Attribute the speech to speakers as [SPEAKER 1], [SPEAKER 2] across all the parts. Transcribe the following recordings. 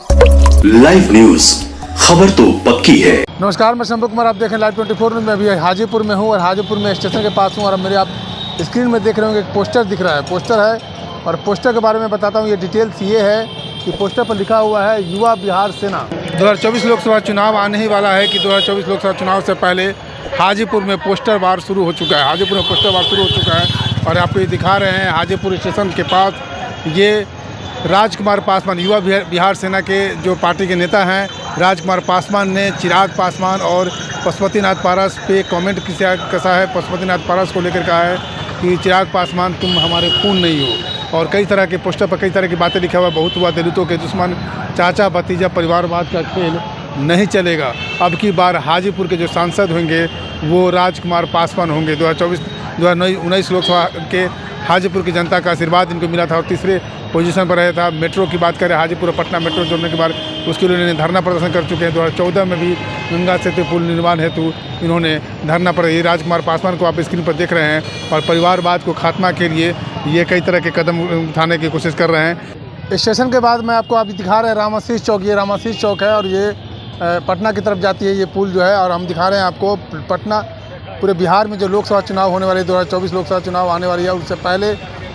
[SPEAKER 1] Live news, खबर तो पक्की है।
[SPEAKER 2] नमस्कार, मैं शंभू कुमार, आप देखें लाइव 24 न्यूज में। अभी हाजीपुर में हूँ और हाजीपुर में स्टेशन के पास हूँ और मेरे आप स्क्रीन में देख रहे होंगे एक पोस्टर दिख रहा है। पोस्टर है और पोस्टर के बारे में बताता हूँ। ये डिटेल्स ये है कि पोस्टर पर लिखा हुआ है युवा बिहार सेना। 2024 लोकसभा चुनाव आने ही वाला है कि 2024 लोकसभा चुनाव से पहले हाजीपुर में पोस्टर वार शुरू हो चुका है। हाजीपुर में पोस्टर वार शुरू हो चुका है और आपको ये दिखा रहे हैं हाजीपुर स्टेशन के पास। ये राजकुमार पासवान, युवा बिहार सेना के जो पार्टी के नेता हैं, राजकुमार पासवान ने चिराग पासवान और पशुपतिनाथ पारस पे कमेंट कसा है। पशुपतिनाथ पारस को लेकर कहा है कि चिराग पासवान तुम हमारे खून नहीं हो। और कई तरह के पोस्टर पर कई तरह की बातें लिखा हुआ। बहुत हुआ दलितों के दुश्मन, चाचा भतीजा परिवारवाद का खेल नहीं चलेगा। अब की बार हाजीपुर के जो सांसद होंगे वो राजकुमार पासवान होंगे। 2019 लोकसभा के हाजीपुर की जनता का आशीर्वाद इनको मिला था और तीसरे पोजीशन पर रहा था। मेट्रो की बात करें, हाजीपुर और पटना मेट्रो जोड़ने के बाद उसके लिए इन्होंने धरना प्रदर्शन कर चुके हैं। 2014 में भी गंगा सेतु पुल निर्माण हेतु इन्होंने धरना प्रदर्शन। राजकुमार पासवान को आप स्क्रीन पर देख रहे हैं और परिवारवाद को खात्मा के लिए ये कई तरह के कदम उठाने की कोशिश कर रहे हैं। स्टेशन के बाद मैं आपको अभी दिखा रहे हैं रामाशीष चौक। ये रामाशीष चौक है और ये पटना की तरफ जाती है ये पुल जो है। और हम दिखा रहे हैं आपको पटना, पूरे बिहार में जो लोकसभा चुनाव होने वाली 2024 लोकसभा चुनाव आने वाली है, उससे पहले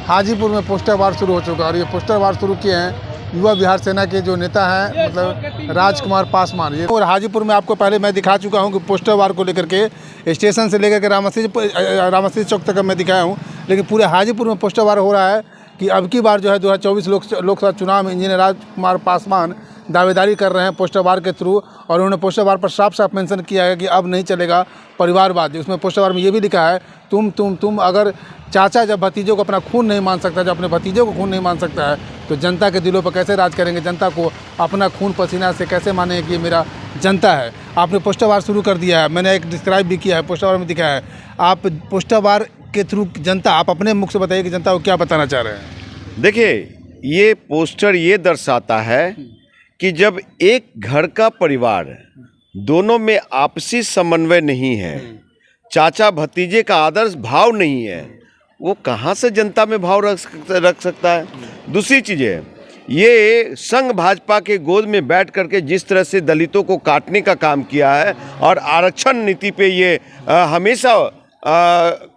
[SPEAKER 2] हाजीपुर में पोस्टर वार शुरू हो चुका है। और ये पोस्टर वार शुरू किए हैं युवा बिहार सेना के जो नेता हैं, मतलब राजकुमार पासवान। ये और हाजीपुर में आपको पहले मैं दिखा चुका हूं कि पोस्टर वार को लेकर के स्टेशन से लेकर के रामाशीष चौक तक मैं दिखाया हूं। लेकिन पूरे हाजीपुर में पोस्टर वार हो रहा है कि अब की बार जो है 2024 लोकसभा चुनाव में इंजीनियर राजकुमार पासवान दावेदारी कर रहे हैं पोस्टर वार के थ्रू। और उन्होंने पोस्टर वार पर साफ साफ मेंशन किया है कि अब नहीं चलेगा परिवारवाद। उसमें पोस्टर वार में ये भी लिखा है तुम अगर चाचा जब भतीजों को अपना खून नहीं मान सकता, जब अपने भतीजों को खून नहीं मान सकता है, तो जनता के दिलों पर कैसे राज करेंगे? जनता को अपना खून पसीना से कैसे मानेंगे कि ये मेरा जनता है? आपने पोस्टर वार शुरू कर दिया है। मैंने एक डिस्क्राइब भी किया है, पोस्टर वार में दिखा है। आप पोस्टर वार के थ्रू जनता, आप अपने मुख से बताइए कि जनता को क्या बताना चाह रहे हैं।
[SPEAKER 3] देखिए, ये पोस्टर ये दर्शाता है कि जब एक घर का परिवार दोनों में आपसी समन्वय नहीं है, चाचा भतीजे का आदर्श भाव नहीं है, वो कहाँ से जनता में भाव रख सकता है? दूसरी चीज़ है, ये संघ भाजपा के गोद में बैठ करके जिस तरह से दलितों को काटने का काम किया है और आरक्षण नीति पे ये हमेशा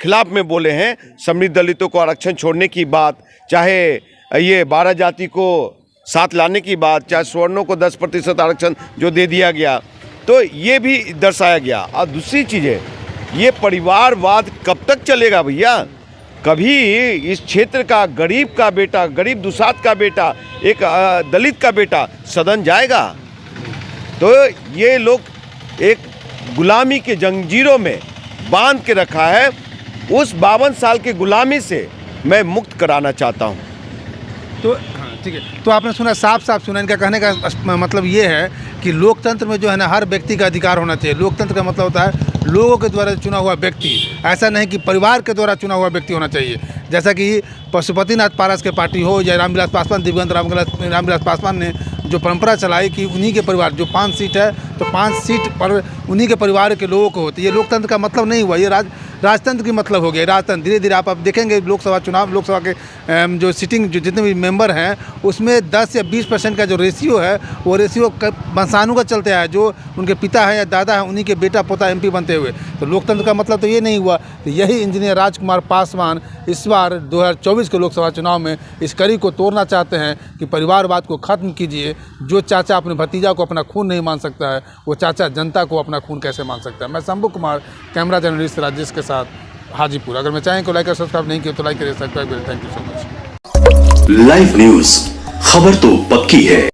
[SPEAKER 3] खिलाफ में बोले हैं। समृद्ध दलितों को आरक्षण छोड़ने की बात, चाहे ये 12 जाति को साथ लाने की बात, चाहे सवर्णों को 10% आरक्षण जो दे दिया गया, तो ये भी दर्शाया गया। और दूसरी चीज़ है, ये परिवारवाद कब तक चलेगा भैया? कभी इस क्षेत्र का गरीब का बेटा, गरीब दुसाध का बेटा, एक दलित का बेटा सदन जाएगा? तो ये लोग एक गुलामी के जंजीरों में बांध के रखा है। उस 52 साल के गुलामी से मैं मुक्त कराना चाहता हूँ।
[SPEAKER 2] तो ठीक है, तो आपने सुना, साफ साफ सुना। इनका कहने का मतलब ये है कि लोकतंत्र में जो है ना, हर व्यक्ति का अधिकार होना चाहिए। लोकतंत्र का मतलब होता है लोगों के द्वारा चुना हुआ व्यक्ति, ऐसा नहीं कि परिवार के द्वारा चुना हुआ व्यक्ति होना चाहिए। जैसा कि पशुपतिनाथ पारस के पार्टी हो या रामविलास पासवान, दिवंगत रामविलास पासवान ने जो परंपरा चलाई कि उन्हीं के परिवार, जो 5 सीट है तो 5 सीट पर उन्हीं के परिवार के लोगों को होती है। ये लोकतंत्र का मतलब नहीं हुआ, ये राजतंत्र की मतलब हो गया। राजतंत्र धीरे धीरे आप देखेंगे लोकसभा चुनाव, लोकसभा के जो सिटिंग जो जितने भी मेंबर हैं उसमें 10 या 20% का जो रेशियो है, वो रेशियो वंशाणु का चलते आया। जो उनके पिता है या दादा है, उन्हीं के बेटा पोता MP बनते हुए। तो लोकतंत्र का मतलब तो ये नहीं हुआ। तो यही इंजीनियर राजकुमार पासवान इस बार 2024 के लोकसभा चुनाव में इस कड़ी को तोड़ना चाहते हैं कि परिवारवाद को ख़त्म कीजिए। जो चाचा अपने भतीजा को अपना खून नहीं मान सकता है, वो चाचा जनता को अपना खून कैसे मान सकता है? मैं शंभू कुमार, कैमरा जर्नलिस्ट राजेश के साथ, हाजीपुर। अगर मैं चाहें को लाइक और सब्सक्राइब नहीं किया तो लाइक करिए, सब्सक्राइब करिए। Thank you so much.
[SPEAKER 1] Live news, खबर तो पक्की है।